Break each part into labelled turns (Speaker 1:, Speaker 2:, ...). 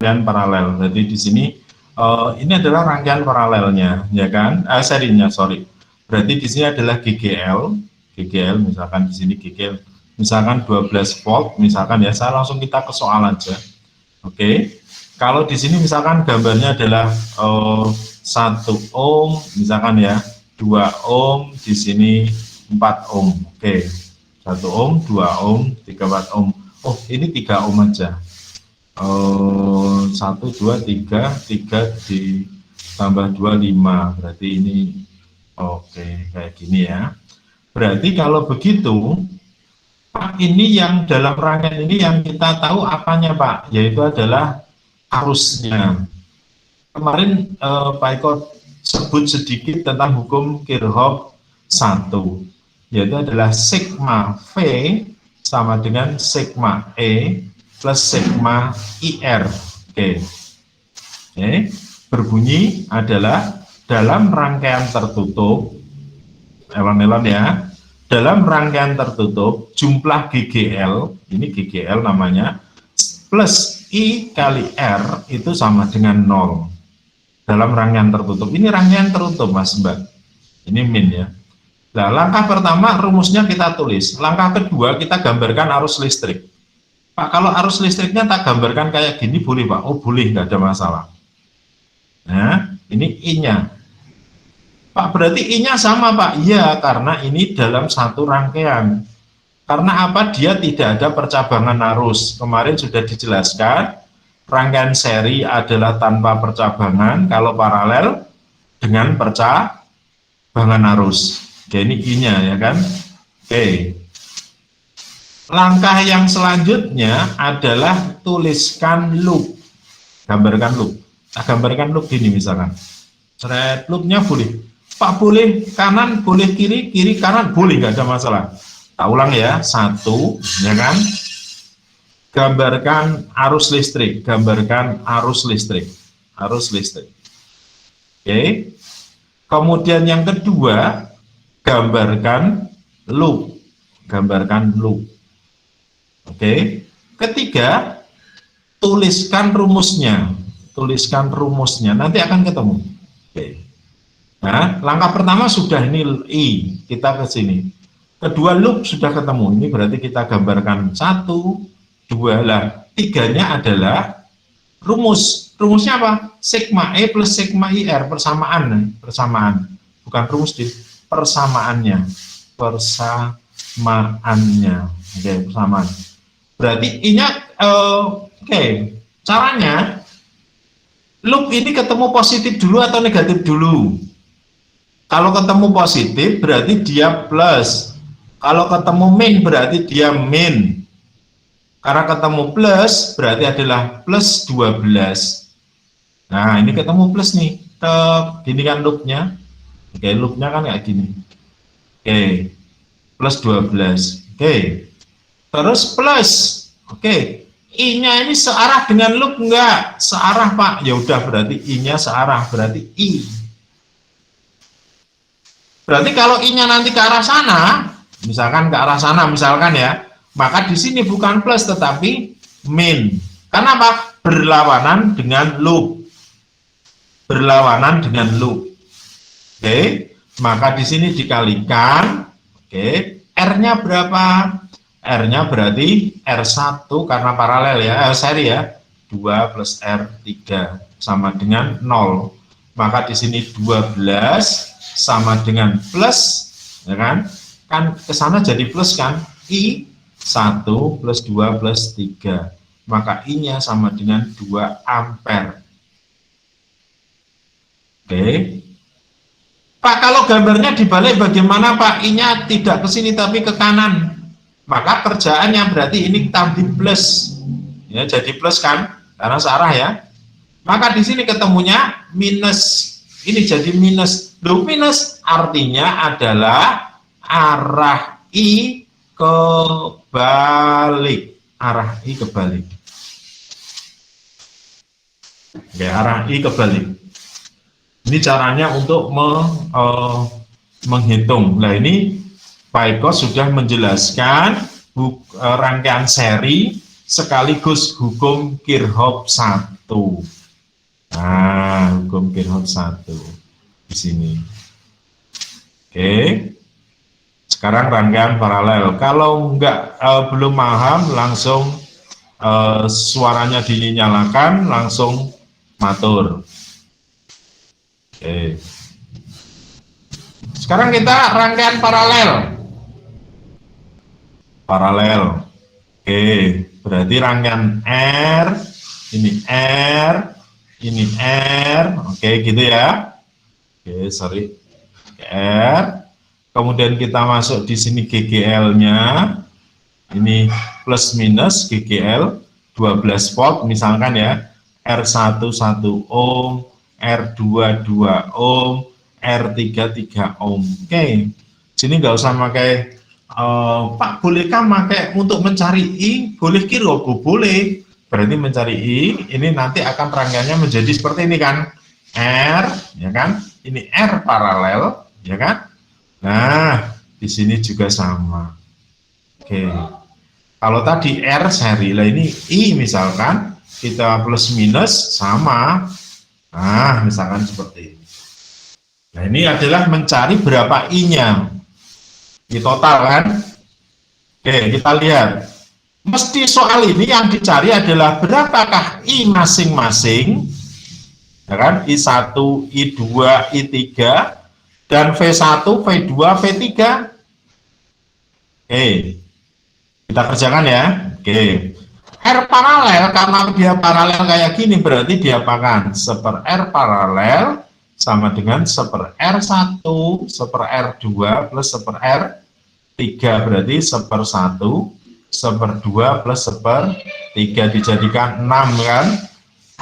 Speaker 1: rangkaian paralel. Jadi di sini ini adalah rangkaian paralelnya, ya kan? Serinya, sorry. Berarti di sini adalah GGL, misalkan di sini GGL, misalkan 12 volt, misalkan ya. Saya langsung kita ke soal aja. Oke. Kalau di sini misalkan gambarnya adalah 1 ohm, misalkan ya, 2 ohm, di sini 4 ohm. Oke. 1 ohm, 2 ohm, 3, 4 ohm. Oh, ini 3 ohm aja. 1, 2, 3 ditambah 2, 5. Berarti ini oke, kayak gini ya. Berarti kalau begitu, Pak, ini yang dalam rangkaian ini yang kita tahu apanya, Pak? Yaitu adalah arusnya. Kemarin Pak Eko sebut sedikit tentang hukum Kirchhoff 1, yaitu adalah sigma V sama dengan sigma E plus sigma IR. Oke. Berbunyi adalah dalam rangkaian tertutup, elon-elon ya, dalam rangkaian tertutup jumlah GGL, ini GGL namanya, plus I kali R itu sama dengan 0. Dalam rangkaian tertutup, ini rangkaian tertutup Mas Mbak, ini min ya. Nah, langkah pertama rumusnya kita tulis, langkah kedua kita gambarkan arus listrik. Pak, kalau arus listriknya tak gambarkan kayak gini boleh Pak? Oh boleh, nggak ada masalah. Nah, ini I-nya. Pak, berarti I-nya sama Pak? Iya, karena ini dalam satu rangkaian. Karena apa? Dia tidak ada percabangan arus. Kemarin sudah dijelaskan, rangkaian seri adalah tanpa percabangan, kalau paralel dengan percabangan arus. Oke, ini I-nya ya kan? Oke. Langkah yang selanjutnya adalah tuliskan loop. Gambarkan loop. Nah, gambarkan loop gini misalkan. Thread loopnya boleh. Pak, boleh kanan, boleh kiri, kiri kanan, boleh, nggak ada masalah. Tak ulang ya, 1, ya kan? Gambarkan arus listrik, gambarkan arus listrik, arus listrik. Oke. Kemudian yang kedua, gambarkan loop, gambarkan loop. Oke. Ketiga, tuliskan rumusnya, tuliskan rumusnya. Nanti akan ketemu. Oke. Nah, langkah pertama sudah ini I, kita ke sini. Kedua loop sudah ketemu, ini berarti kita gambarkan 1, 2, lah. Tiganya adalah rumus. Rumusnya apa? Sigma E plus sigma IR, persamaan, persamaan. Bukan rumus, persamaannya, persamaannya. Oke, persamaan. Berarti I-nya, oke. Caranya, loop ini ketemu positif dulu atau negatif dulu? Kalau ketemu positif berarti dia plus. Kalau ketemu min berarti dia min. Karena ketemu plus berarti adalah plus 12. Nah, ini ketemu plus nih. Gini kan loopnya. Oke, loopnya kan kayak gini. Oke, plus 12. Oke. Terus plus. Oke. I-nya ini searah dengan loop enggak? Searah, Pak. Ya udah, berarti I-nya searah, berarti I. Berarti kalau I-nya nanti ke arah sana, misalkan ke arah sana, misalkan ya, maka di sini bukan plus tetapi min. Karena apa? Berlawanan dengan loop. Berlawanan dengan loop. Oke, maka di sini dikalikan. Oke, R-nya berapa? R-nya berarti R1 karena paralel ya, seri ya. 2 plus R3 sama dengan 0. Maka di sini 12 sama dengan plus, ya kan? Kan ke sana jadi plus kan? I 1 plus 2 plus 3. Maka I-nya sama dengan 2 ampere. Oke. Pak, kalau gambarnya dibalik bagaimana Pak? I-nya tidak ke sini tapi ke kanan. Maka kerjaannya berarti ini tambah plus. Ya, jadi plus kan? Karena searah ya. Maka di sini ketemunya minus. Ini jadi minus. Loh, minus artinya adalah arah I kebalik. Arah I kebalik. Oke, arah I kebalik. Ini caranya untuk menghitung. Nah, ini Pak Eko sudah menjelaskan rangkaian seri sekaligus hukum Kirchhoff 1. Nah, hukum Kirchhoff 1 di sini. Oke. Sekarang rangkaian paralel. Kalau belum paham, langsung suaranya dinyalakan, langsung matur. Oke. Sekarang kita rangkaian paralel. Paralel. Oke, berarti rangkaian R, ini R, ini R, oke gitu ya. Oke, sorry. R. Kemudian kita masuk di sini GGL-nya. Ini plus minus GGL 12 volt misalkan ya. R1 1 ohm, R2 2 ohm, R3 3 ohm. Oke. Sini nggak usah pakai Pak, bolehkah pakai untuk mencari I? Boleh kira, boleh. Berarti mencari I, ini nanti akan rangkaiannya menjadi seperti ini kan. R, ya kan? Ini R paralel, ya kan? Nah, di sini juga sama. Oke. Kalau tadi R seri, lah ini I misalkan, kita plus minus sama. Nah, misalkan seperti ini. Nah, ini adalah mencari berapa I-nya. Di total kan. Oke, kita lihat. Mesti soal ini yang dicari adalah berapakah I masing-masing. Ya kan? I1, I2, I3, dan V1, V2, V3. Oke, kita kerjakan ya. Oke, R paralel, karena dia paralel kayak gini, berarti diapakan? Seper R paralel sama dengan seper R1, seper R2, plus seper R3, berarti seper 1, seper 2, plus seper 3, dijadikan 6 kan?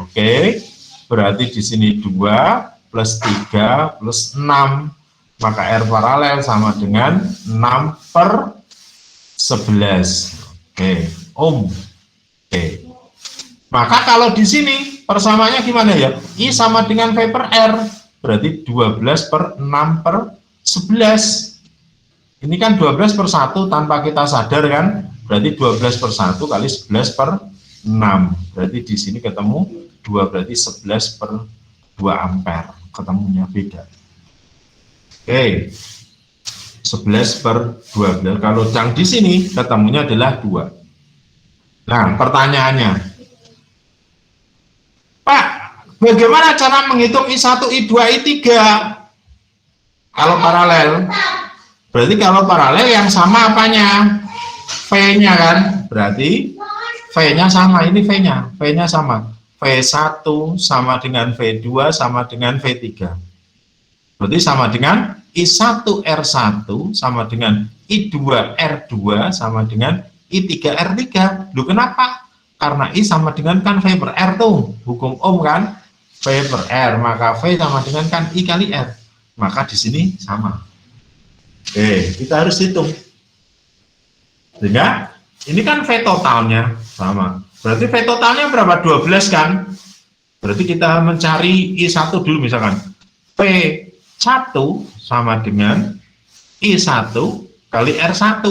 Speaker 1: Oke, berarti di sini 2, plus 3, plus 6. Maka R paralel sama dengan 6/11. Oke, ohm. Oke. Maka kalau di sini persamaannya gimana ya? I sama dengan V per R. Berarti 12/6/11. Ini kan 12/1 tanpa kita sadar kan? Berarti 12/1 kali 11/6. Berarti di sini ketemu 2, berarti 11/2 ampere. Ketemunya beda. Oke, 11/12. Kalau yang di sini ketemunya adalah 2. Nah, pertanyaannya, Pak, bagaimana cara menghitung I1, I2, I3? Kalau paralel, berarti kalau paralel yang sama apanya? V-nya kan? Berarti V-nya sama, ini V-nya sama. V1 sama dengan V2 sama dengan V3. Berarti sama dengan I1 R1 sama dengan I2 R2 sama dengan I3 R3. Loh kenapa? Karena I sama dengan kan V per R tuh, hukum Ohm kan, V per R, maka V sama dengan kan I kali R, maka di sini sama. Oke, kita harus hitung. Sehingga ini kan V totalnya sama. Berarti V totalnya berapa? 12 kan? Berarti kita mencari I1 dulu misalkan. V1 sama dengan I1 kali R1.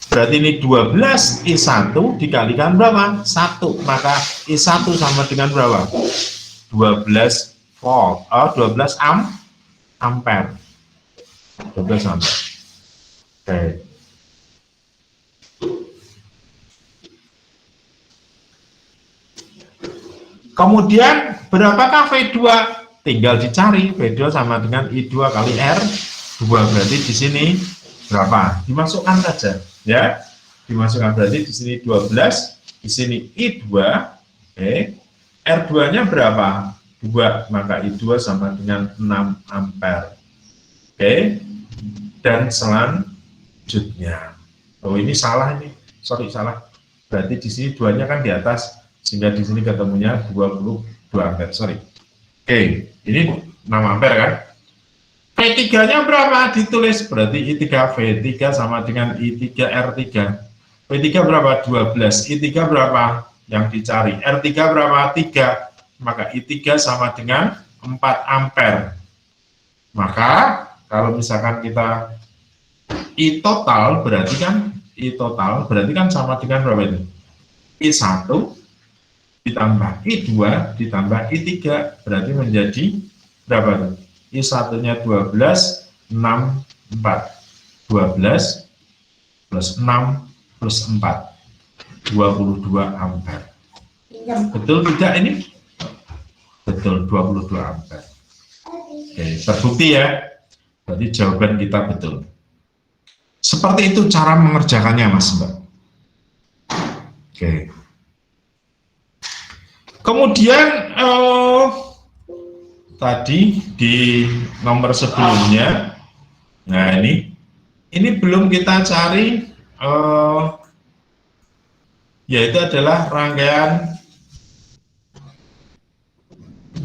Speaker 1: Berarti ini 12 I1 dikalikan berapa? 1. Maka I1 sama dengan berapa? 12 volt. 12 ampere. 12 ampere. Oke. Kemudian berapakah V2? Tinggal dicari. V2 sama dengan I2 kali R2. Berarti di sini berapa? Dimasukkan saja. Ya, dimasukkan, berarti di sini 12, di sini I2, oke. R2-nya berapa? 2, maka I2 sama dengan 6 ampere. Oke. Dan selanjutnya. Oh, ini salah ini. Sorry, salah. Berarti di sini 2-nya kan di atas, sehingga di sini ketemunya 22 ampere. Sorry. Oke, ini 6 ampere kan? V3-nya berapa? Ditulis, berarti I3 V3 sama dengan I3 R3. V3 berapa? 12. I3 berapa? Yang dicari. R3 berapa? 3. Maka I3 sama dengan 4 ampere. Maka kalau misalkan kita I total berarti kan sama dengan berapa itu? I1 ditambah I2 ditambah I3 berarti menjadi berapa tuh? I1-nya 12, 6, 4. 12 plus 6 plus 4. 22 ampere. Betul tidak ini? Betul, 22 ampere. Oke, terbukti ya. Berarti jawaban kita betul. Seperti itu cara mengerjakannya, Mas Mbak. Oke. Kemudian tadi di nomor sebelumnya, nah ini belum kita cari, yaitu adalah rangkaian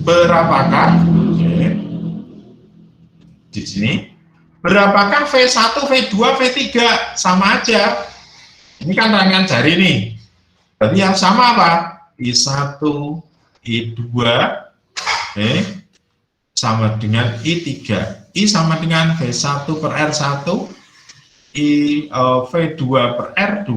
Speaker 1: berapakah, di sini, berapakah V1, V2, V3, sama aja. Ini kan rangkaian jari nih. Berarti yang sama apa? I1, I2, sama dengan I3. I sama dengan V1 per R1, V2 per R2,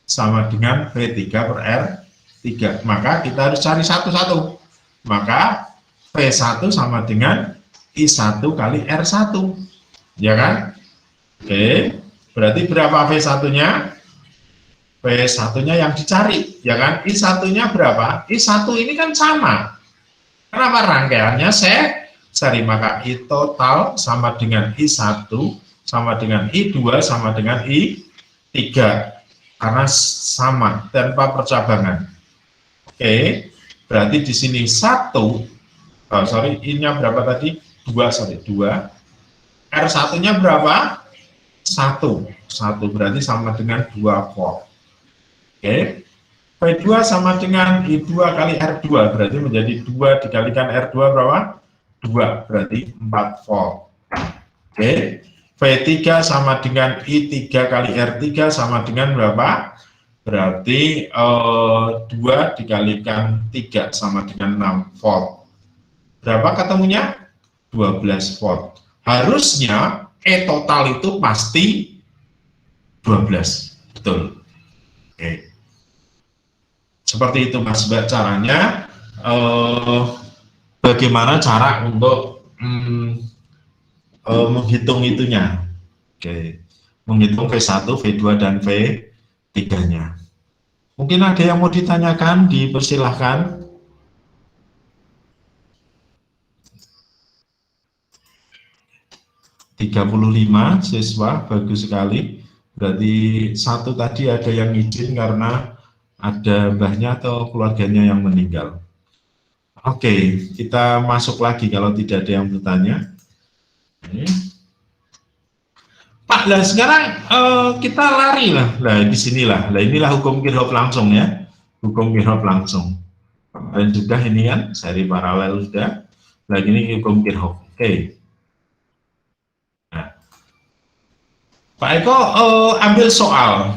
Speaker 1: sama dengan V3 per R3. Maka kita harus cari satu-satu. Maka V1 sama dengan I1 kali R1. Ya kan? Oke. Berarti berapa V1-nya? V1-nya yang dicari. Ya kan? I1-nya berapa? I1 ini kan sama. Kenapa rangkaiannya saya cari? Maka I total sama dengan I1 sama dengan I2 sama dengan I3. Karena sama, tanpa percabangan. Oke. Berarti di sini 1, I-nya berapa tadi? 2. R1-nya berapa? 1 berarti sama dengan 2 volt. Oke. V2 sama dengan I2 kali R2 berarti menjadi 2 dikalikan R2 berapa? 2 berarti 4 volt. Oke. V3 sama dengan I3 kali R3 sama dengan berapa? Berarti 2 dikalikan 3 sama dengan 6 volt. Berapa ketemunya? 12 volt. Harusnya E total itu pasti 12. Betul. Oke. Seperti itu Mas Mbak caranya. Bagaimana cara untuk menghitung itunya? Oke. Menghitung V1, V2 dan V3-nya. Mungkin ada yang mau ditanyakan, dipersilahkan. (35) siswa, bagus sekali. Berarti satu tadi ada yang izin karena ada mbahnya atau keluarganya yang meninggal. Oke, kita masuk lagi kalau tidak ada yang bertanya. Pak, lah sekarang kita lari lah. Nah, di sinilah. Nah, inilah hukum Kirchhoff langsung ya. Hukum Kirchhoff langsung. Dan sudah ini kan seri paralel sudah. Lagi ini hukum Kirchhoff. Oke. Nah. Pak Eko ambil soal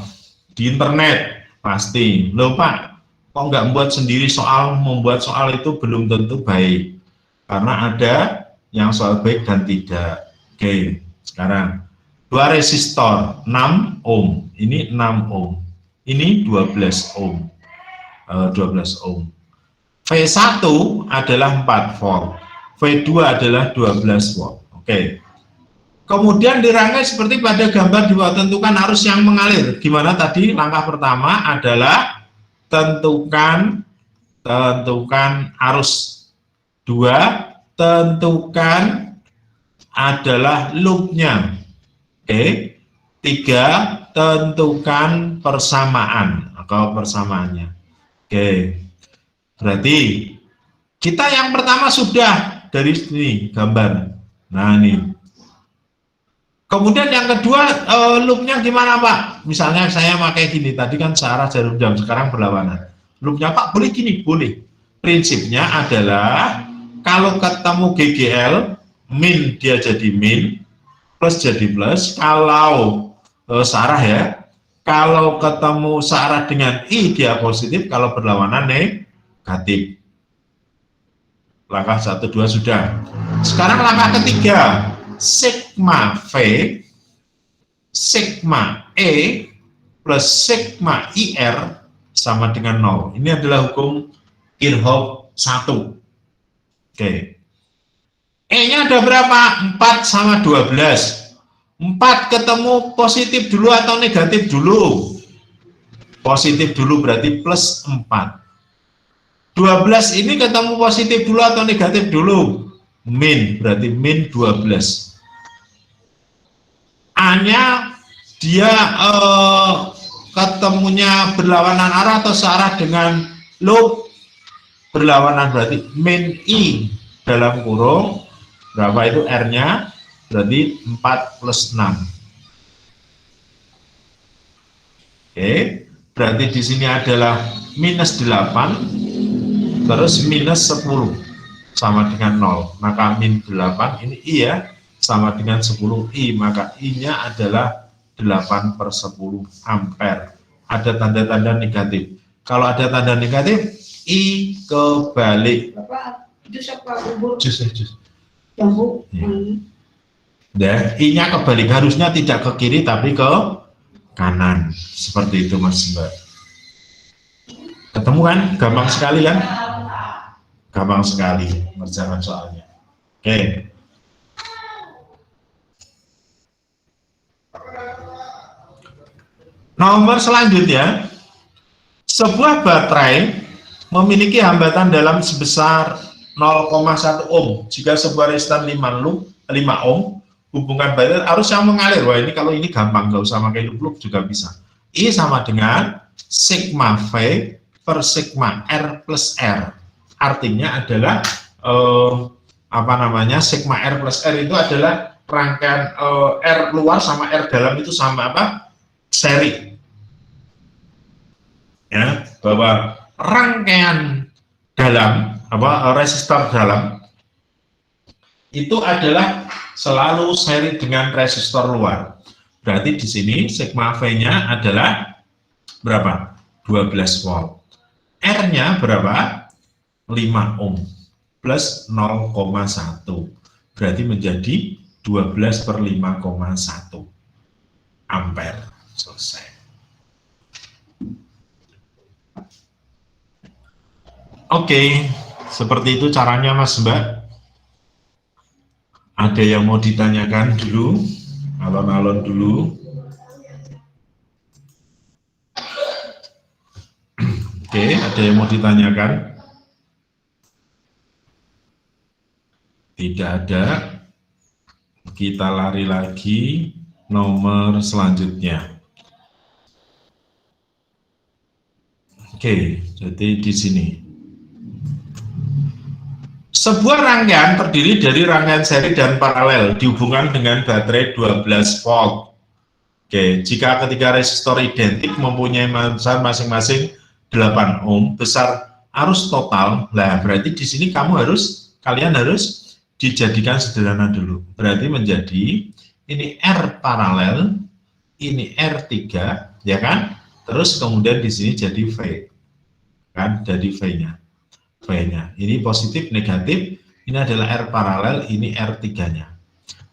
Speaker 1: di internet pasti. Loh Pak, kok nggak membuat sendiri soal? Membuat soal itu belum tentu baik. Karena ada yang soal baik dan tidak. Oke, sekarang 2 resistor 6 ohm, ini 6 ohm, ini 12 ohm, 12 ohm. V1 adalah 4 volt, V2 adalah 12 volt. Oke. Kemudian dirangkai seperti pada gambar di bawah, tentukan arus yang mengalir. Gimana tadi? Langkah pertama adalah tentukan arus. 2, tentukan adalah loopnya. Oke. 3, tentukan persamaan atau persamaannya. Oke. Berarti kita yang pertama sudah dari sini gambar. Nah ini. Kemudian yang kedua loopnya gimana Pak? Misalnya saya pakai gini, tadi kan searah jarum jam, sekarang berlawanan. Loopnya Pak boleh gini? Boleh. Prinsipnya adalah kalau ketemu GGL, min dia jadi min, plus jadi plus. Kalau searah ya, kalau ketemu searah dengan I dia positif, kalau berlawanan negatif. Langkah 1, 2 sudah. Sekarang langkah ketiga, sigma V, sigma E plus sigma IR sama dengan 0. Ini adalah hukum Kirchhoff 1. Oke. E-nya ada berapa? 4 sama 12. 4 ketemu positif dulu atau negatif dulu? Positif dulu berarti plus 4. 12 ini ketemu positif dulu atau negatif dulu? Min, berarti min 12. A-nya dia ketemunya berlawanan arah atau searah dengan loop? Berlawanan, berarti min I dalam kurung berapa itu R-nya, berarti 4 plus 6. Oke, berarti di sini adalah minus 8 terus minus 10 sama dengan 0, maka min 8 ini I ya, sama dengan 10 I, maka I-nya adalah 8/10 ampere. Ada tanda-tanda negatif. Kalau ada tanda negatif, I kebalik.
Speaker 2: Bapak, jus apa bubur?
Speaker 1: Jus.
Speaker 2: Jambu.
Speaker 1: Ya, I-nya kebalik, harusnya tidak ke kiri tapi ke kanan. Seperti itu Mas Mbak. Ketemu kan? Gampang sekali kan? Gampang sekali mengerjakan soalnya. Oke. Nomor selanjutnya, sebuah baterai memiliki hambatan dalam sebesar 0,1 ohm. Jika sebuah resistor 5 ohm, hubungan baterai arus yang mengalir. Wah, ini kalau ini gampang, nggak usah pakai loop juga bisa. I sama dengan sigma V per sigma R plus R. Artinya adalah sigma R plus R itu adalah rangkaian R luar sama R dalam itu sama apa? Seri. Ya, bahwa rangkaian dalam resistor dalam itu adalah selalu seri dengan resistor luar. Berarti di sini sigma V-nya adalah berapa? 12 volt. R-nya berapa? 5 ohm plus 0,1. Berarti menjadi 12 per 5,1 ampere. Selesai. Oke, seperti itu caranya Mas Mbak. Ada yang mau ditanyakan dulu? Alon-alon dulu. Oke, ada yang mau ditanyakan? Tidak ada. Kita lari lagi nomor selanjutnya. Oke, jadi di sini. Sebuah rangkaian terdiri dari rangkaian seri dan paralel dihubungkan dengan baterai 12 volt. Oke, jika ketiga resistor identik mempunyai besar masing-masing 8 ohm, besar arus total, lah berarti di sini kalian harus dijadikan sederhana dulu. Berarti menjadi ini R paralel, ini R3, ya kan? Terus kemudian di sini jadi V, kan? Jadi V-nya. Ini positif, negatif, ini adalah R paralel, ini R3-nya.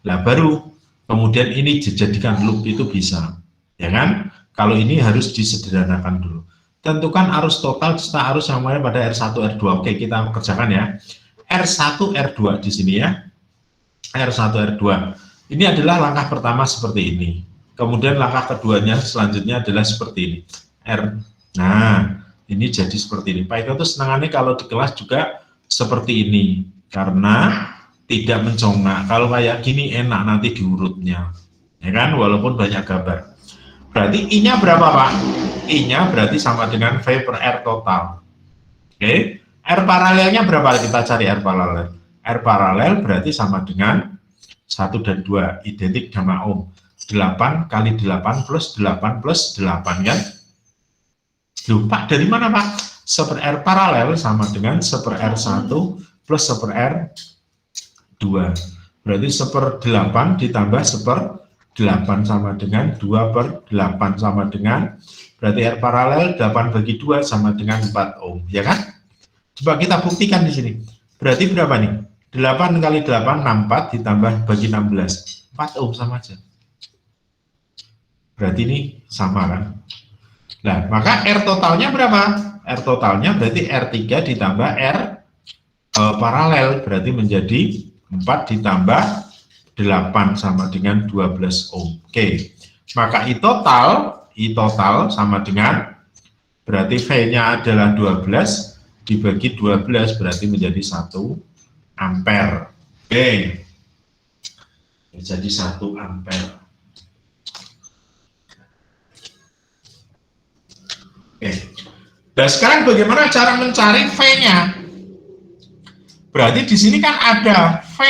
Speaker 1: Nah, baru kemudian ini dijadikan loop itu bisa, ya kan? Kalau ini harus disederhanakan dulu. Tentukan arus total serta arus yang mulai pada R1, R2. Oke, kita kerjakan ya. R1, R2 di sini ya. R1, R2. Ini adalah langkah pertama seperti ini. Kemudian langkah keduanya selanjutnya adalah seperti ini. Nah, ini jadi seperti ini. Pak Eko tuh senangannya kalau di kelas juga seperti ini, karena tidak mencongak. Kalau kayak gini enak nanti diurutnya, ya kan? Walaupun banyak gambar. Berarti I-nya berapa Pak? I-nya berarti sama dengan V per R total. Oke, R paralelnya berapa? Kita cari R paralel. R paralel berarti sama dengan 1 dan 2, identik sama ohm. 8 kali 8 plus 8 plus 8 kan? Loh, Pak, dari mana Pak? 1 R paralel sama dengan 1 R1 plus 1 R2. Berarti 1/8 ditambah 1/8 sama dengan 2 per 8 sama dengan, berarti R paralel 8 bagi 2 sama dengan 4 ohm, ya kan? Coba kita buktikan di sini. Berarti berapa nih? 8 kali 8, 64 ditambah bagi 16. 4 ohm sama aja. Berarti ini sama kan? Nah, maka R totalnya berapa? R totalnya berarti R3 ditambah R paralel, berarti menjadi 4 ditambah 8 sama dengan 12 ohm. Oke, maka I total sama dengan, berarti V-nya adalah 12, dibagi 12 berarti menjadi 1 ampere. Oke, jadi 1 ampere. Oke. Nah, sekarang bagaimana cara mencari V-nya? Berarti di sini kan ada V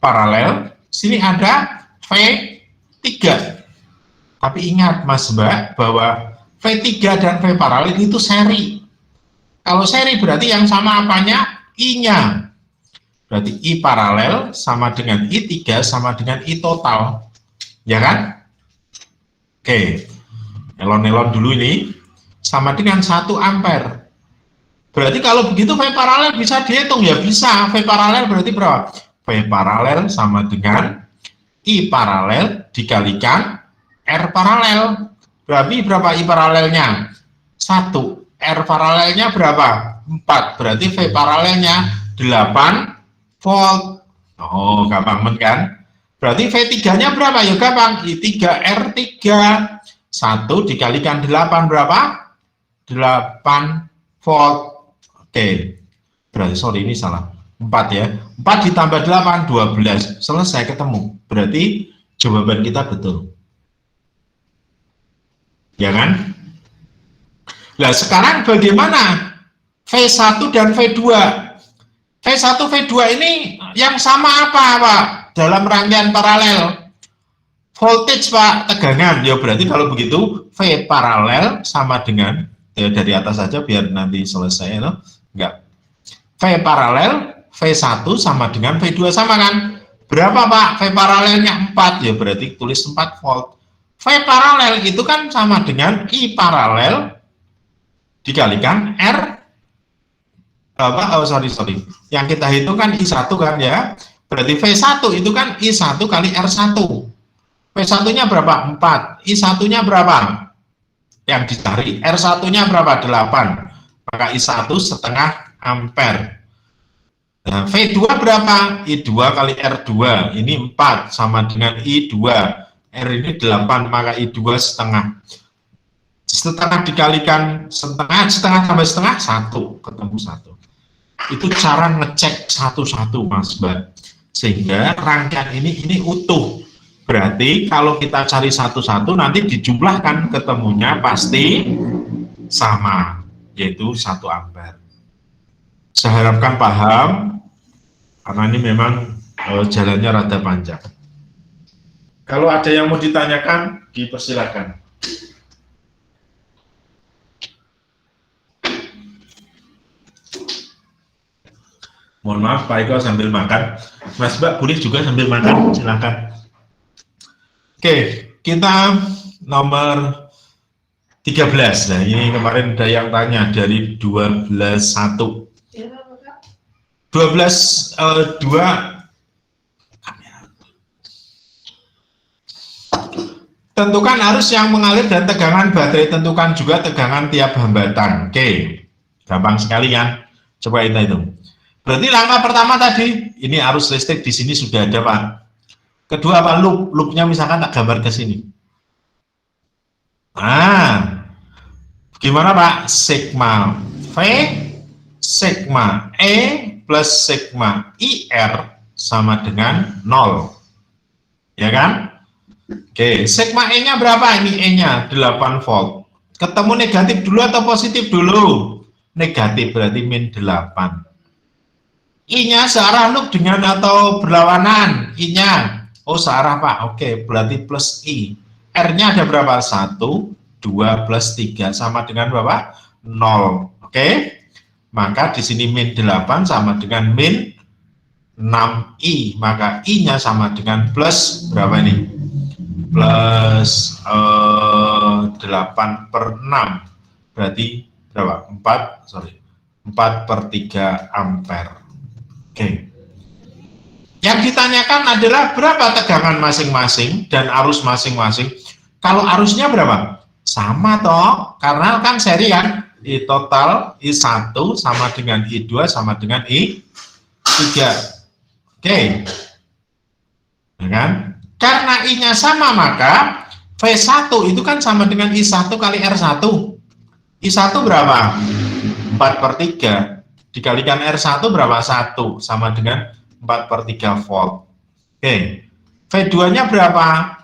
Speaker 1: paralel, sini ada V3. Tapi ingat Mas Mbak bahwa V3 dan V paralel itu seri. Kalau seri berarti yang sama apanya? I-nya. Berarti I paralel sama dengan I3 sama dengan I total. Ya kan? Oke. Elon-elon dulu ini. Sama dengan 1 ampere. Berarti kalau begitu V paralel bisa dihitung, ya bisa. V paralel berarti berapa? V paralel sama dengan I paralel dikalikan R paralel. Berarti berapa I paralelnya? 1. R paralelnya berapa? 4. Berarti V paralelnya 8 volt. Oh, gampang kan? Berarti V3-nya berapa? Ya gampang. I3 R3. 1 dikalikan 8 berapa? 8 volt. Oke, berarti sorry ini salah, 4 ya, 4 ditambah 8 12, selesai, ketemu. Berarti jawaban kita betul, ya kan? Nah, sekarang bagaimana V1 dan V2? V1 V2 ini yang sama apa Pak dalam rangkaian paralel? Voltage Pak, tegangan. Ya berarti kalau begitu V paralel sama dengan, ya dari atas saja biar nanti selesai, no? Enggak. V paralel V1 sama dengan V2 sama kan? Berapa Pak? V paralelnya 4, ya berarti tulis 4 volt. V paralel itu kan sama dengan I paralel dikalikan R apa? Oh sorry. Yang kita hitung kan I1 kan ya. Berarti V1 itu kan I1 kali R1. V1-nya berapa? 4. I1-nya berapa? Yang dicari, R1-nya berapa? 8. Maka I1 setengah ampere. Nah, V2 berapa? I2 kali R2. Ini 4 sama dengan I2. R ini 8, maka I2 setengah. Setengah dikalikan setengah tambah setengah 1, ketemu 1. Itu cara ngecek satu-satu Mas Mbak. Sehingga rangkaian ini utuh. Berarti kalau kita cari satu-satu nanti dijumlahkan ketemunya pasti sama, yaitu 1 ampere. Saya harapkan paham, karena ini memang jalannya rada panjang. Kalau ada yang mau ditanyakan, dipersilakan. Mohon maaf Pak Eko sambil makan. Mas Mbak boleh juga sambil makan, silakan. Oke, kita nomor 13. Nah, ini kemarin ada yang tanya dari 12.1. 12.2. Tentukan arus yang mengalir dan tegangan baterai. Tentukan juga tegangan tiap hambatan. Oke, gampang sekali kan? Coba kita hitung. Berarti langkah pertama tadi, ini arus listrik di sini sudah ada Pak. Kedua apa? Loopnya misalkan tak gambar ke sini. Nah, gimana Pak? Sigma V, sigma E plus sigma IR sama dengan 0. Ya kan? Oke, sigma E-nya berapa? Ini E-nya 8 volt. Ketemu negatif dulu atau positif dulu? Negatif, berarti min 8. I-nya searah loop dengan atau berlawanan? I-nya oh searah Pak, oke, berarti plus I. R-nya ada berapa? 1, 2 plus 3 sama dengan berapa? 0. Oke, maka di sini min 8 sama dengan min 6I, maka I-nya sama dengan plus berapa ini? Plus 8/6, berarti berapa? 4/3 ampere. Oke. Yang ditanyakan adalah berapa tegangan masing-masing dan arus masing-masing. Kalau arusnya berapa? Sama toh, karena kan seri kan, I total I1 sama dengan I2 sama dengan I3. Oke. Ya kan? Karena I-nya sama, maka V1 itu kan sama dengan I1 kali R1. I1 berapa? 4/3. Dikalikan R1 berapa? 1. Sama dengan 4/3 volt. Oke. V2-nya berapa?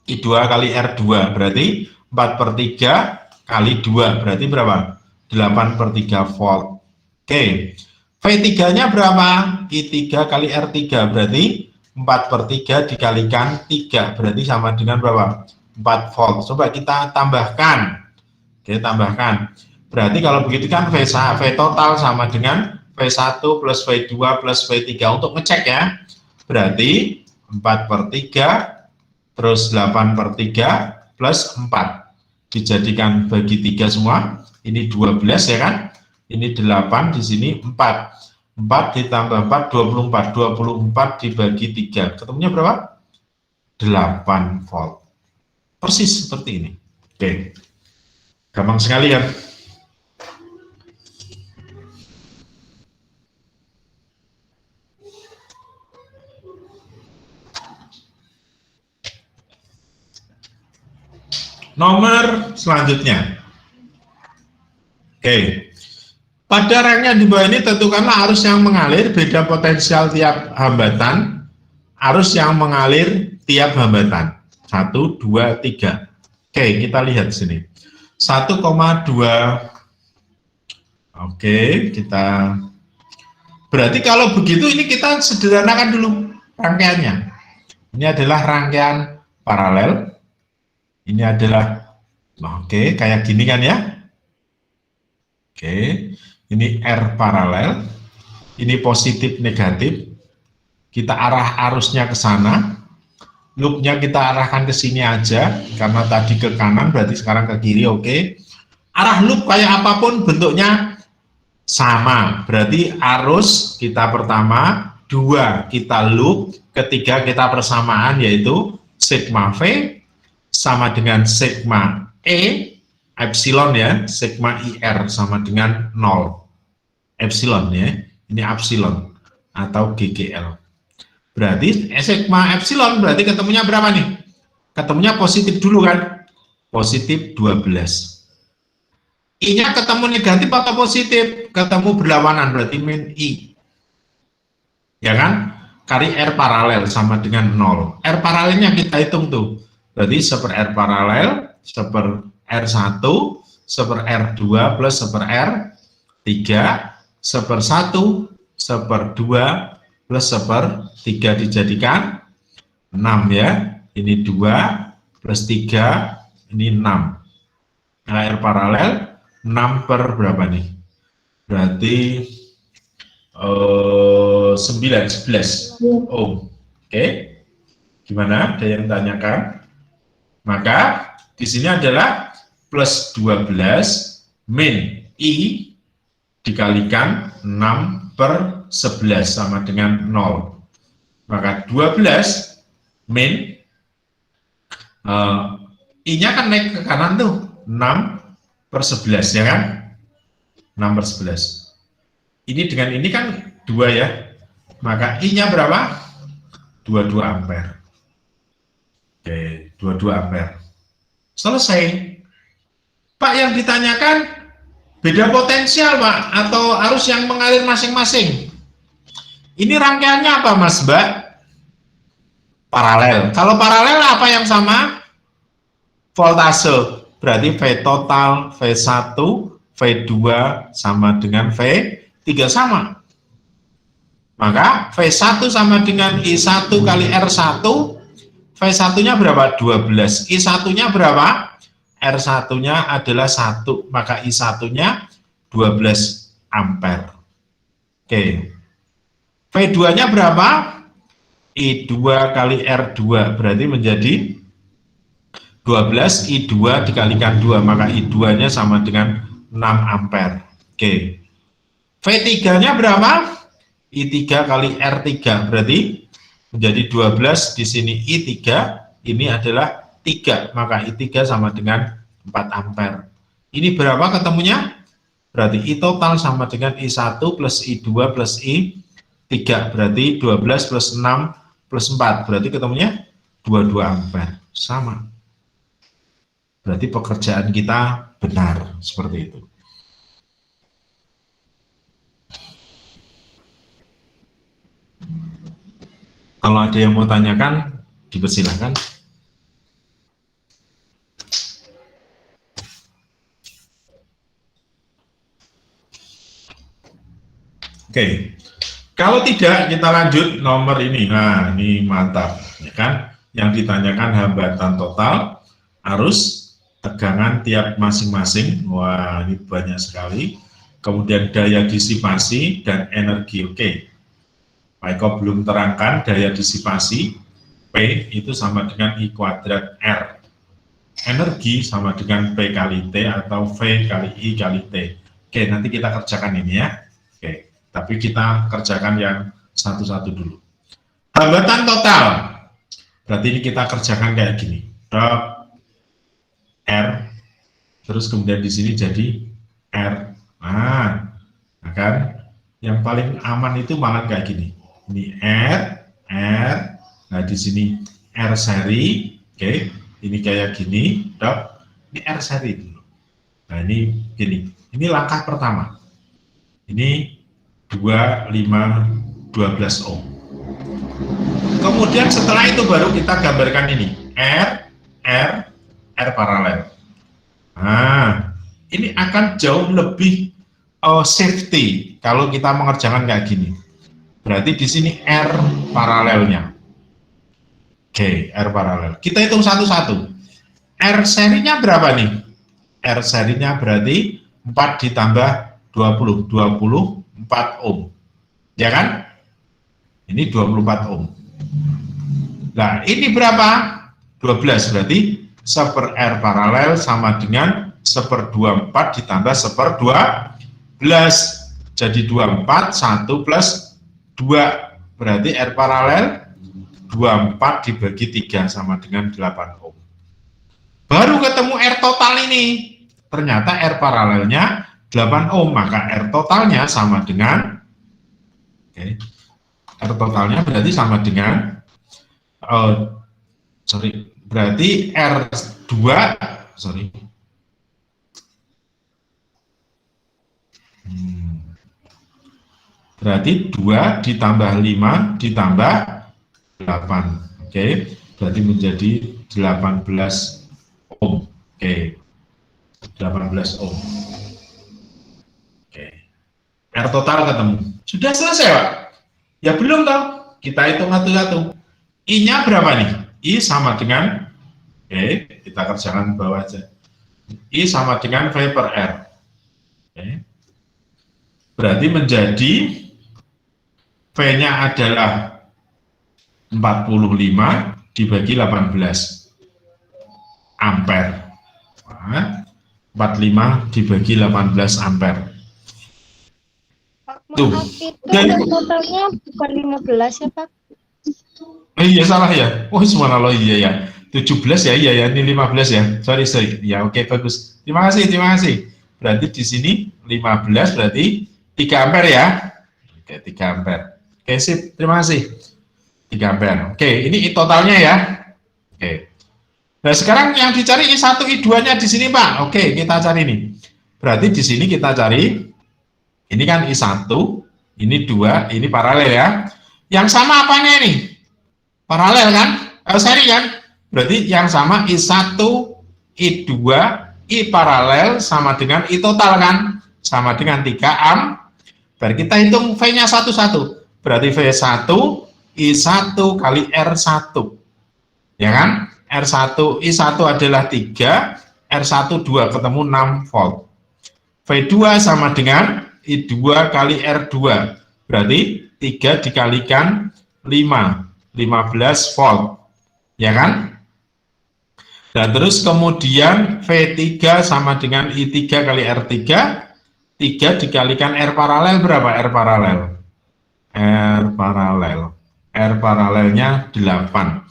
Speaker 1: I2 kali R2. Berarti 4/3 kali 2. Berarti berapa? 8/3 volt. Oke. V3-nya berapa? I3 kali R3. Berarti 4/3 dikalikan 3. Berarti sama dengan berapa? 4 volt. Coba kita tambahkan. Oke, tambahkan. Berarti kalau begitu kan V total sama dengan V1 plus V2 plus V3 untuk ngecek ya. Berarti 4/3 terus 8/3 plus 4. Dijadikan bagi 3 semua. Ini 12 ya kan? Ini 8, di sini 4. 4 ditambah 4, 24. 24 dibagi 3. Ketemunya berapa? 8 volt. Persis seperti ini. Oke. Gampang sekali kan? Nomor selanjutnya. Oke. Pada rangkaian di bawah ini tentukanlah arus yang mengalir, beda potensial tiap hambatan, arus yang mengalir tiap hambatan. 1, 2, 3. Oke, kita lihat sini. 1,2. Oke, kita berarti kalau begitu ini kita sederhanakan dulu rangkaiannya. Ini adalah rangkaian paralel. Ini adalah oke, kayak gini kan ya. Oke, ini R paralel. Ini positif negatif. Kita arah arusnya ke sana. Loopnya kita arahkan ke sini aja, karena tadi ke kanan berarti sekarang ke kiri. Oke. Arah loop kayak apapun bentuknya sama. Berarti arus kita pertama, 2 kita loop, ketiga kita persamaan yaitu sigma V sama dengan sigma E, epsilon ya, sigma IR sama dengan 0. Epsilon ya, ini epsilon atau GGL. Berarti sigma epsilon berarti ketemunya berapa nih? Ketemunya positif dulu kan? Positif 12. I-nya ketemu negatif atau positif? Ketemu berlawanan, berarti min I. Ya kan? Kali R paralel sama dengan 0. R paralelnya kita hitung tuh. Berarti 1/R paralel, 1/R1, 1/R2 plus 1/R3, 1/1, 1/2 plus 1/3 dijadikan 6 ya. Ini 2 plus 3, ini 6. Nah, R paralel 6 per berapa nih? Berarti 9, 11 ohm. Oke. Gimana? Ada yang tanyakan? Maka di sini adalah plus 12 min I dikalikan 6/11 sama dengan 0. Maka 12 min I-nya kan naik ke kanan tuh, 6/11 ya kan? 6/11. Ini dengan ini kan 2 ya. Maka I-nya berapa? 22 ampere. Oke, 22 ampere. Selesai. Pak, yang ditanyakan beda potensial, Pak, atau arus yang mengalir masing-masing. Ini rangkaiannya apa, Mas, Mbak? Paralel. Kalau paralel apa yang sama? Voltase. Berarti V total, V1, V2 sama dengan V3 sama. Maka V1 sama dengan I1 kali R1, V1-nya berapa? 12. I1-nya berapa? R1-nya adalah 1, maka I1-nya 12 ampere. Oke. V2-nya berapa? I2 kali R2, berarti menjadi 12, I2 dikalikan 2, maka I2-nya sama dengan 6 ampere. Oke. V3-nya berapa? I3 kali R3, berarti menjadi 12, di sini I3, ini adalah 3, maka I3 sama dengan 4 ampere. Ini berapa ketemunya? Berarti I total sama dengan I1 plus I2 plus I3. Berarti 12 plus 6 plus 4. Berarti ketemunya 22 ampere. Sama. Berarti pekerjaan kita benar. Seperti itu. Kalau ada yang mau tanyakan, dipersilakan. Oke, kalau tidak kita lanjut nomor ini. Nah, ini mantap, ya kan? Yang ditanyakan hambatan total, arus, tegangan tiap masing-masing. Wah, ini banyak sekali. Kemudian daya disipasi dan energi. Oke. Pak Eko belum terangkan daya disipasi, P itu sama dengan I kuadrat R. Energi sama dengan P kali T atau V kali I kali T. Oke, nanti kita kerjakan ini ya. Oke, tapi kita kerjakan yang satu-satu dulu. Hambatan total. Berarti ini kita kerjakan kayak gini. Dot R, terus kemudian di sini jadi R. Nah, kan? Yang paling aman itu malah kayak gini. Ini R, nah di sini R seri, oke, ini kayak gini, dot, ini R seri dulu. Nah ini gini, ini langkah pertama. Ini 12 ohm. Kemudian setelah itu baru kita gambarkan ini, R paralel. Nah, ini akan jauh lebih safety kalau kita mengerjakan kayak gini. Berarti di sini R paralelnya. Oke, R paralel. Kita hitung satu-satu. R serinya berapa nih? R serinya berarti 4 ditambah 20, 24 ohm. Ya kan? Ini 24 ohm. Nah, ini berapa? 12, berarti 1 R paralel sama dengan 1/24 ditambah 1/12. Jadi 24, 1 plus 2, berarti R paralel 24 dibagi 3 sama dengan 8 ohm. Baru ketemu R total ini. Ternyata R paralelnya 8 ohm, maka R totalnya sama dengan, R totalnya berarti sama dengan, berarti R2, berarti 2 ditambah 5 ditambah 8. Oke, berarti menjadi 18 ohm. Oke, 18 ohm. Oke, R total ketemu. Sudah selesai, Pak? Ya belum toh. Kita hitung satu-satu. I-nya berapa nih? I sama dengan, kita kerjakan bawah aja. I sama dengan V per R. Berarti menjadi V-nya adalah 45 dibagi 18 ampere. Nah, 45 dibagi 18 ampere.
Speaker 3: Pak,
Speaker 1: Tuh.
Speaker 3: maaf, itu dan totalnya bukan 15 ya, Pak?
Speaker 1: Iya salah ya. Oh, subhanallah, iya ya. 17 ya, iya ya, ini 15 ya. Sorry. Ya, oke, bagus. Terima kasih. Berarti di sini 15 berarti 3 ampere ya. Oke, 3 ampere. Oke, sip. Terima kasih. 3 ampere. Oke, ini totalnya ya. Oke. Nah, sekarang yang dicari I1, I2-nya di sini, Pak. Oke, kita cari ini. Berarti di sini kita cari, ini kan I1, ini 2, ini paralel ya. Yang sama apanya ini? Paralel kan? Seri kan? Berarti yang sama I1, I2, I paralel sama dengan I total kan? Sama dengan 3 ampere. Kita hitung V-nya satu-satu. Berarti V1, I1 kali R1. Ya kan? R1, I1 adalah 3, R1 2, ketemu 6 volt. V2 sama dengan I2 kali R2. Berarti 3 dikalikan 5, 15 volt. Ya kan? Dan terus kemudian V3 sama dengan I3 kali R3. 3 dikalikan R paralel berapa? R paralelnya 8.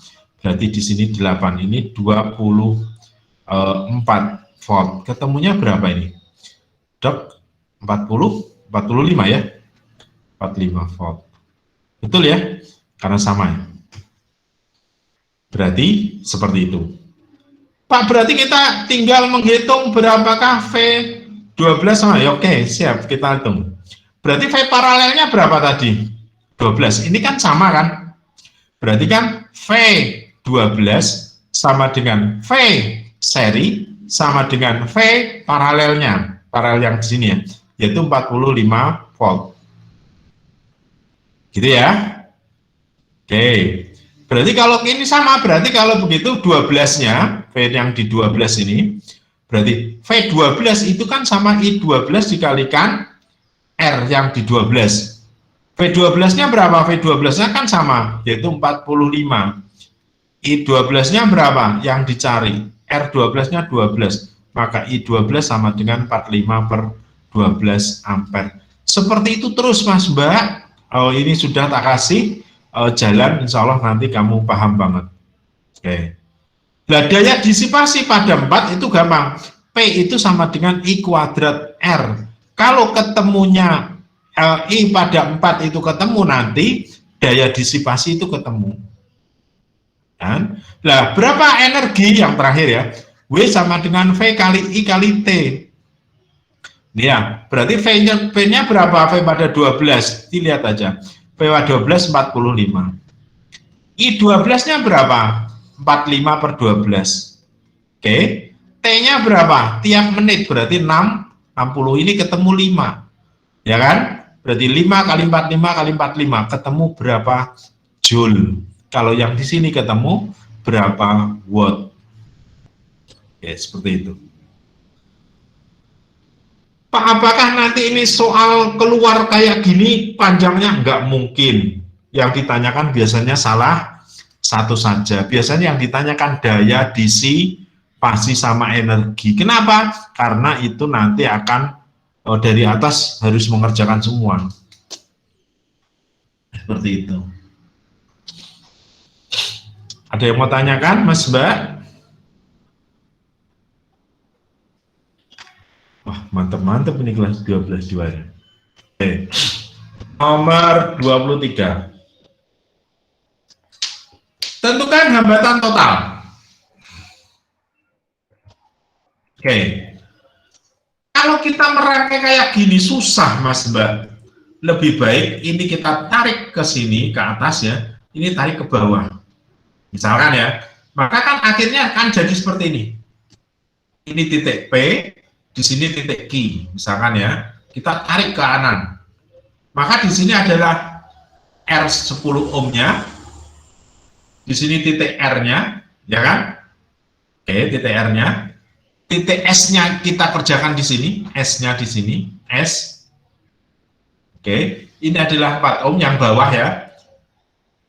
Speaker 1: Berarti di sini 8 ini 24 volt. Ketemunya berapa ini? Dok, 45 ya? 45 volt. Betul ya? Karena sama ya. Berarti seperti itu. Pak, berarti kita tinggal menghitung berapakah V12 sama ya? Oke, siap, kita hitung. Berarti V paralelnya berapa tadi? 12. Ini kan sama kan? Berarti kan V12 sama dengan V seri sama dengan V paralelnya. Paralel yang di sini ya, yaitu 45 volt. Gitu ya? Oke. Berarti kalau ini sama, berarti kalau begitu 12-nya, V yang di 12 ini, berarti V12 itu kan sama I12 dikalikan R yang di 12. V12-nya berapa? V12-nya kan sama, yaitu 45. I12-nya berapa? Yang dicari. R12-nya 12. Maka I12 sama dengan 45 per 12 ampere. Seperti itu terus Mas Mbak. Oh, ini sudah tak kasih jalan, insya Allah nanti kamu paham banget. Oke. Nah, daya disipasi pada 4 itu gampang. P itu sama dengan I kuadrat R. Kalau ketemunya I pada 4 itu ketemu, nanti daya disipasi itu ketemu. Kan? Nah, berapa energi yang terakhir ya? W sama dengan V kali I kali T. Ya, berarti V-nya berapa? V pada 12. Dilihat aja. V pada 12, 45. I12-nya berapa? 45 per 12. Oke. T-nya berapa? Tiap menit, berarti 6, 60. Ini ketemu 5. Ya kan? Berarti 5 kali 45 kali 45. Ketemu berapa joule? Kalau yang di sini ketemu berapa watt? Oke, seperti itu. Pak, apakah nanti ini soal keluar kayak gini panjangnya? Nggak mungkin. Yang ditanyakan biasanya salah satu saja. Biasanya yang ditanyakan daya disipasi sama energi. Kenapa? Karena itu nanti akan dari atas harus mengerjakan semua. Seperti itu. Ada yang mau tanyakan, Mas Mbak? Wah, mantap-mantap ini kelas 12 juara. Oke. Nomor 23. Tentukan hambatan total. Oke. Kalau kita merangkai kayak gini susah, Mas Mbak. Lebih baik ini kita tarik ke sini, ke atas ya. Ini tarik ke bawah. Misalkan ya. Maka kan akhirnya kan jadi seperti ini. Ini titik P, di sini titik Q, misalkan ya, kita tarik ke kanan. Maka di sini adalah R10 ohmnya, di sini titik R-nya, ya kan? Oke, titik R-nya, titik S-nya kita kerjakan di sini, S-nya di sini, S. Oke, ini adalah 4 ohm yang bawah ya.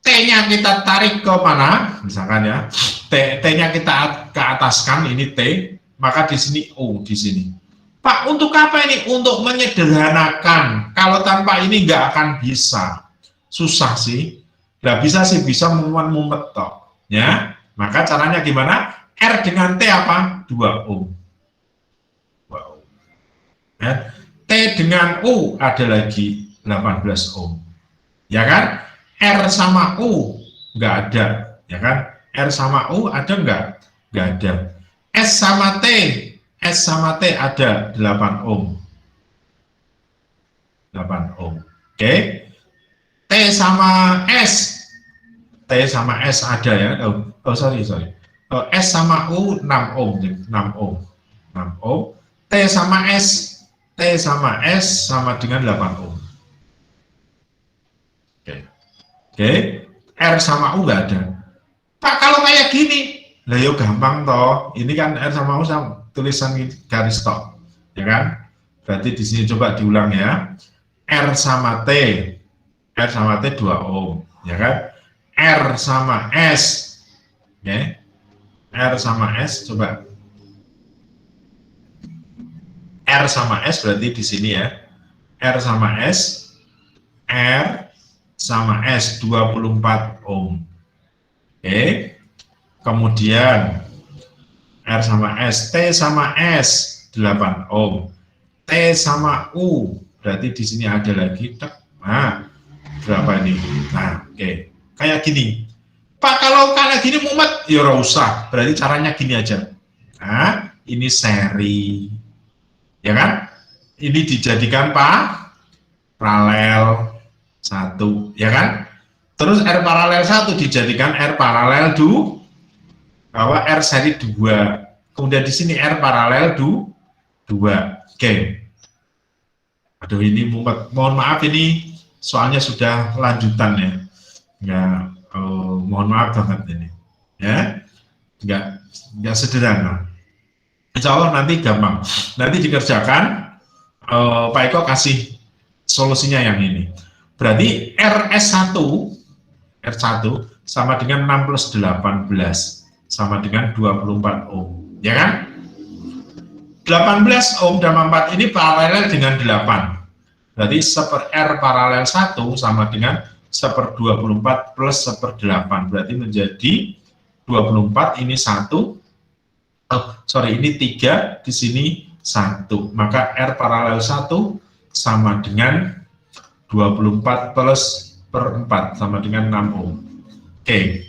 Speaker 1: T-nya kita tarik ke mana? Misalkan ya, T-nya kita ke ataskan, ini T. Maka di sini O di sini. Pak, untuk apa ini? Untuk menyederhanakan. Kalau tanpa ini nggak akan bisa. Susah sih. Nggak bisa sih, bisa mumet tok. Ya. Maka caranya gimana? R dengan T apa? 2 ohm. Wow. Ya. T dengan U ada lagi 18 ohm. Ya kan? R sama U nggak ada. Ya kan? R sama U ada nggak? Nggak ada. S sama T ada 8 ohm. 8 ohm. Oke. T sama S ada ya. Sorry. S sama U 6 ohm. 6 ohm. T sama S sama dengan 8 ohm. Oke. R sama U nggak ada. Pak, kalau kayak gini, lah yuk gampang toh. Ini kan R sama U sama tulisan garis tok, ya kan? Berarti di sini coba diulang ya. R sama T 2 ohm, ya kan? R sama S, ya. R sama S coba. R sama S berarti di sini ya. R sama S 24 ohm. Oke. Kemudian R sama S, T sama S 8 ohm, T sama U, berarti di sini ada lagi, nah berapa ini? Nah, oke, kayak gini. Pak, kalau kayak gini mumet, ya ora usah, berarti caranya gini aja. Nah, ini seri, ya kan? Ini dijadikan paralel 1, ya kan? Terus R paralel 1 dijadikan R paralel 2, bahwa R seri 2. Kemudian di sini R paralel 2. Oke. Aduh, ini mohon maaf, ini soalnya sudah lanjutan ya. Ya, mohon maaf banget ini. Ya. Enggak sederhana. Insya Allah nanti gampang. Nanti dikerjakan, Pak Eko kasih solusinya yang ini. Berarti RS1 sama dengan 6 plus 18 sama dengan 24 ohm, ya kan? 18 ohm dan 4 ini paralel dengan 8. Berarti 1 R paralel 1 sama dengan 1/24 plus 1/8. Berarti menjadi 24, ini 1. Ini 3, di sini 1. Maka R paralel 1 sama dengan 24 plus per 4 sama dengan 6 ohm. Oke.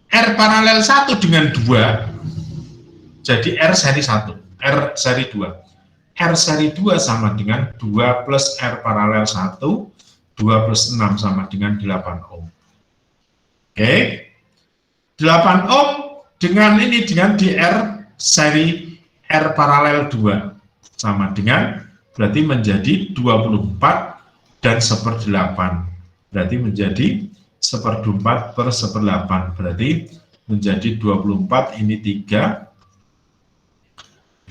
Speaker 1: R paralel 1 dengan 2, jadi R seri 1, R seri 2. R seri 2 sama dengan 2 plus R paralel 1, 2 plus 6 sama dengan 8 ohm. Oke. 8 ohm dengan ini, dengan di R seri R paralel 2 sama dengan, berarti menjadi 24 dan 1/8. Berarti menjadi 1/4 per 1/8. Berarti menjadi 24, ini 3.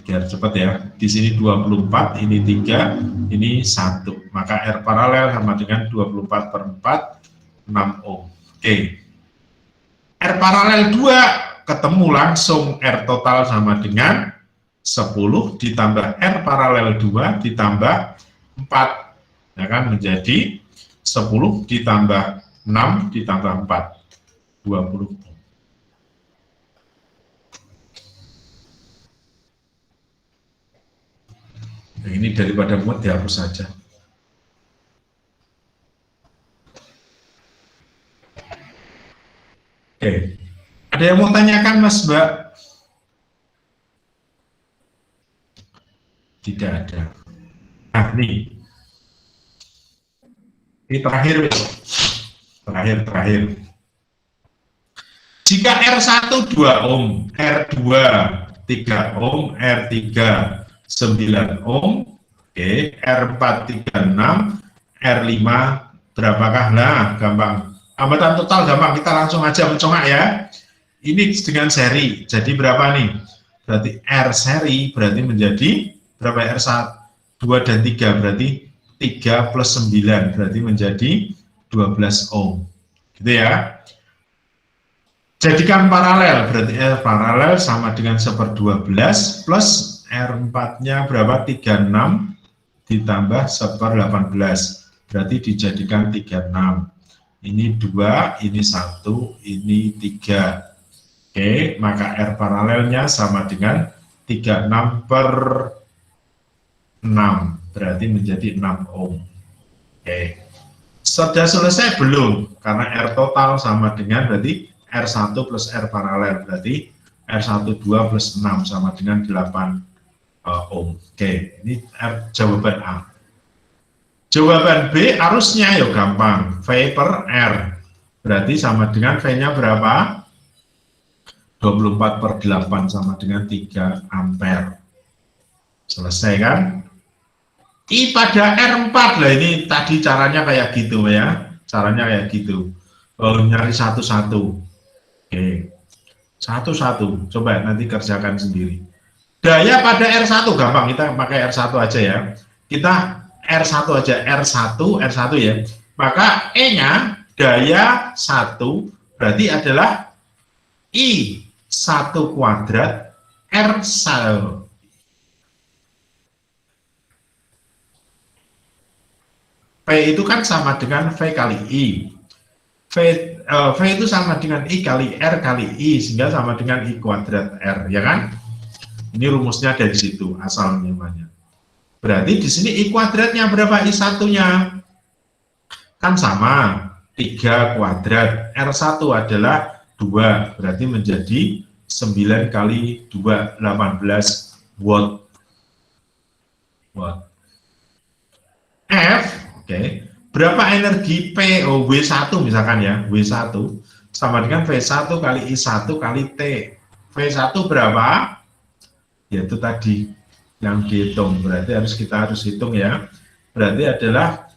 Speaker 1: Biar cepat ya. Di sini 24, ini 3, ini 1. Maka R paralel sama dengan 24 per 4, 6 ohm. Oke. R paralel 2 ketemu langsung, R total sama dengan 10 ditambah R paralel 2 ditambah 4. Ya kan, menjadi 10 ditambah 6 ditambah 4, 20. Nah, ini daripada muat dihapus saja. Oke. Ada yang mau tanyakan, Mas, Mbak? Tidak ada. Nah, nih. Ini terakhir. Jika R1 2 ohm, R2 3 ohm, R3 9 ohm, oke, R4 36, R5 berapakah? Nah, gampang. Hambatan total gampang, kita langsung aja mencongak ya. Ini dengan seri, jadi berapa nih? Berarti R seri berarti menjadi berapa? R1, 2 dan 3 berarti 3 plus 9 berarti menjadi 12 ohm, gitu ya. Jadikan paralel, berarti R paralel sama dengan 1/12 plus R4-nya berapa? 36 ditambah 1/18, berarti dijadikan 36. Ini 2, ini 1, ini 3. Oke, maka R paralelnya sama dengan 36 per 6. Berarti menjadi 6 ohm. Oke. Sudah selesai belum? Karena R total sama dengan berarti R1 plus R paralel. Berarti R1 2 plus 6 sama dengan 8 ohm. Oke, ini jawaban A. Jawaban B arusnya ya gampang. V per R. Berarti sama dengan V-nya berapa? 24 per 8 sama dengan 3 ampere. Selesai kan? I pada R4 lah, ini tadi caranya kayak gitu ya, caranya kayak gitu. Nyari satu-satu. Oke, satu-satu. Coba nanti kerjakan sendiri. Daya pada R1 gampang, kita pakai R1 aja ya. Kita R1 aja, R1 ya. Maka E-nya daya 1 berarti adalah I1 kuadrat R1. V itu kan sama dengan V kali I. V itu sama dengan I kali R kali I, sehingga sama dengan I kuadrat R, ya kan? Ini rumusnya dari situ, asal namanya. Berarti di sini I kuadratnya berapa? I1-nya? Kan sama, 3 kuadrat. R1 adalah 2, berarti menjadi 9 kali 2, 18 watt. F, oke. Berapa energi P, W1 misalkan ya, W1 sama dengan V1 kali I1 kali T. V1 berapa? Yaitu tadi yang dihitung, berarti kita harus hitung ya. Berarti adalah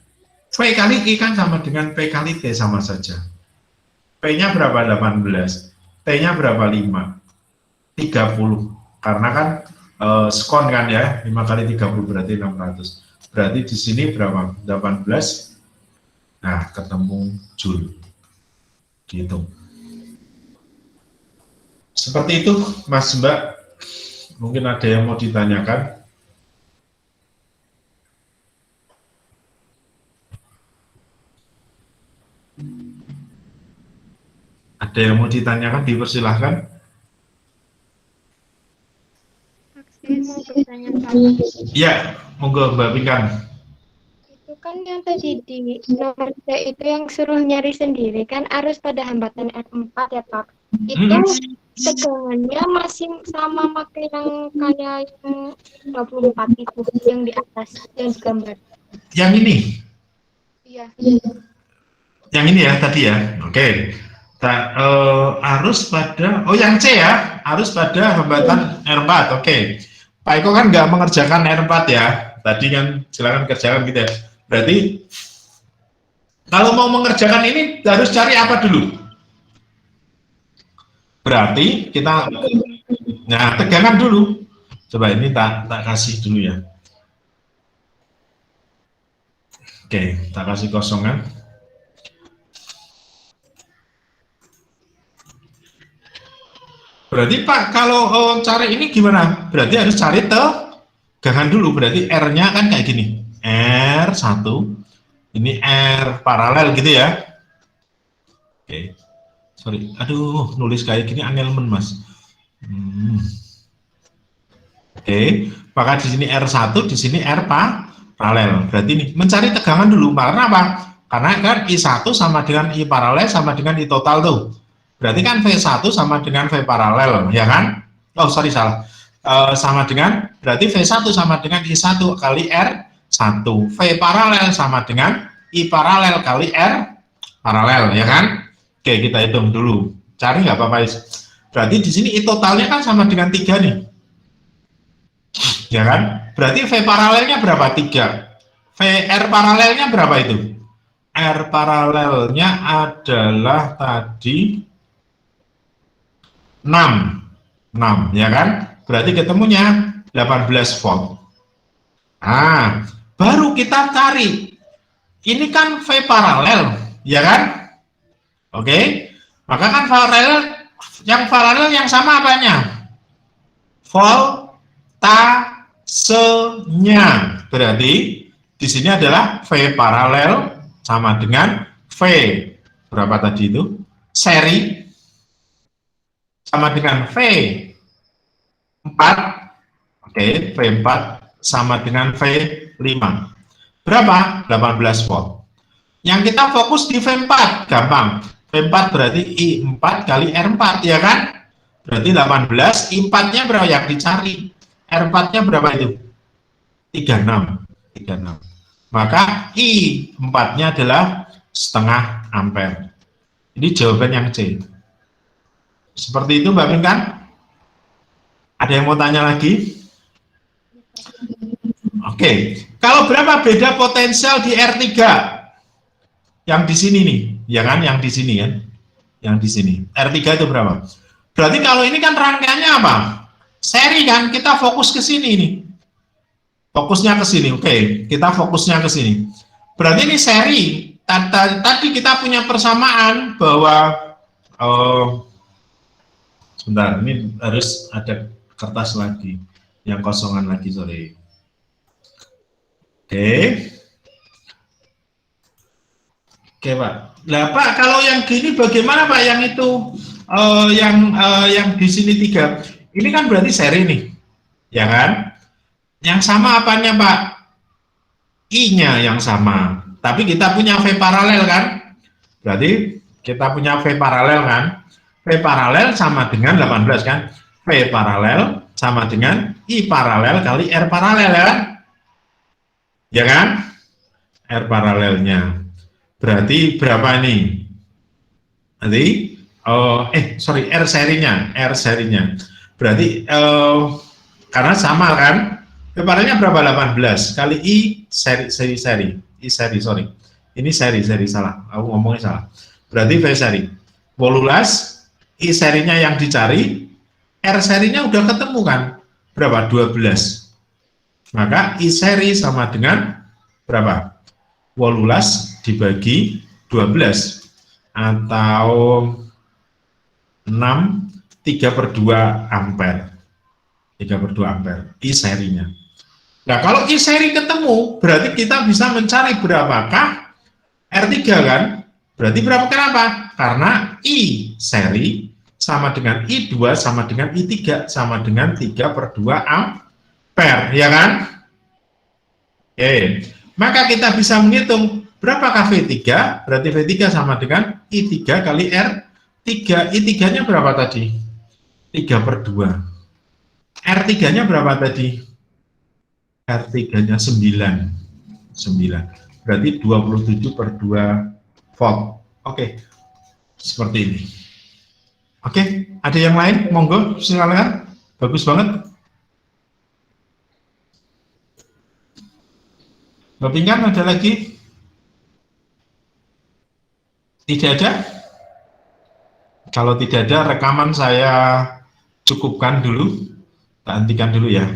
Speaker 1: V kali I kan sama dengan P kali T, sama saja. P-nya berapa? 18. T-nya berapa? 5. 30. Karena kan skon kan ya, 5 kali 30 berarti 600. Berarti di sini berapa? 18. Nah, ketemu Joule. Dihitung. Seperti itu, Mas Mbak. Mungkin ada yang mau ditanyakan. Ada yang mau ditanyakan, dipersilahkan.
Speaker 3: Mau bertanya-tanya.
Speaker 1: Ya, monggo Mbak Pinkan.
Speaker 3: Itu kan yang tadi di nomor C itu yang suruh nyari sendiri kan arus pada hambatan R4 ya Pak. Itu tegangannya masih sama pakai yang kayak yang 24 itu yang di atas yang digambar.
Speaker 1: Yang ini?
Speaker 3: Iya.
Speaker 1: Yang ini ya tadi ya. Oke. Arus pada, yang C ya, arus pada hambatan R4. Oke. Pak Eko kan nggak mengerjakan R4 ya. Tadi kan silakan kerjakan gitu ya. Berarti kalau mau mengerjakan ini harus cari apa dulu? Berarti kita, nah tegangan dulu. Coba ini tak kasih dulu ya. Oke, tak kasih kosongan. Berarti Pak, kalau cari ini gimana? Berarti harus cari tegangan dulu. Berarti R-nya kan kayak gini. R1, ini R paralel gitu ya. Oke. Sorry, aduh, nulis kayak gini angel Mas. Oke, maka di sini R1, di sini R paralel. Berarti ini mencari tegangan dulu. Karena apa? Karena kan I1 sama dengan I paralel sama dengan I total tuh. Berarti kan V1 sama dengan V paralel, ya kan? Oh, sorry, salah. Sama dengan, berarti V1 sama dengan I1 kali R1. V paralel sama dengan I paralel kali R paralel, ya kan? Oke, kita hitung dulu. Cari nggak apa-apa. Berarti di sini I totalnya kan sama dengan 3 nih. Ya kan? Berarti V paralelnya berapa? 3. VR paralelnya berapa itu? R paralelnya adalah tadi 6, ya kan? Berarti ketemunya 18 volt. Nah, baru kita cari. Ini kan V paralel, ya kan? Oke, maka kan paralel yang sama apanya? Voltasenya. Berarti di sini adalah V paralel sama dengan V berapa tadi itu? Seri sama dengan V4. Oke, V4 sama dengan V5. Berapa? 18 volt. Yang kita fokus di V4, gampang. V4 berarti I4 kali R4, ya kan? Berarti 18, I4-nya berapa yang dicari? R4-nya berapa itu? 36. Maka I4-nya adalah setengah ampere. Ini jawaban yang C. Seperti itu Mbak Pinkan? Ada yang mau tanya lagi? Oke, kalau berapa beda potensial di R3? Yang di sini nih, ya kan? Yang di sini kan? Yang di sini. R3 itu berapa? Berarti kalau ini kan rangkaiannya apa? Seri kan? Kita fokus ke sini nih. Fokusnya ke sini. Oke, kita fokusnya ke sini. Berarti ini seri. Tadi kita punya persamaan bahwa sebentar, ini harus ada kertas lagi, yang kosongan lagi, sorry. Oke Pak. Nah Pak, kalau yang gini bagaimana Pak? Yang itu yang di sini 3, ini kan berarti seri nih, ya kan? Yang sama apanya Pak? I-nya yang sama, tapi kita punya V paralel kan? Berarti kita punya V paralel kan? V paralel sama dengan 18 kan? V paralel sama dengan I paralel kali R paralel ya kan? Ya kan? R paralelnya. Berarti berapa ini? Nanti, sorry, R serinya. Berarti, karena sama kan? V paralelnya berapa? 18 kali I seri. Ini seri, salah. Aku ngomongnya salah. Berarti V seri. 18, I serinya yang dicari, R serinya udah ketemu kan? Berapa? 12. Maka I seri sama dengan berapa? 18 dibagi 12 atau 6, 3/2 ampere. 3/2 ampere I serinya. Nah, kalau I seri ketemu, berarti kita bisa mencari berapakah R3 kan? Berarti berapa, kenapa? Karena I seri sama dengan I2 sama dengan I3 sama dengan 3/2 ampere, ya kan? Oke, maka kita bisa menghitung berapakah V3, berarti V3 sama dengan I3 kali R3. I3-nya berapa tadi? 3/2. R3-nya berapa tadi? R3-nya 9. Berarti 27/2 volt. Oke, seperti ini. Oke, ada yang lain? Monggo, silakan. Bagus banget. Mbak Pinkan, ada lagi? Tidak ada? Kalau tidak ada, rekaman saya cukupkan dulu. Kita hentikan dulu ya.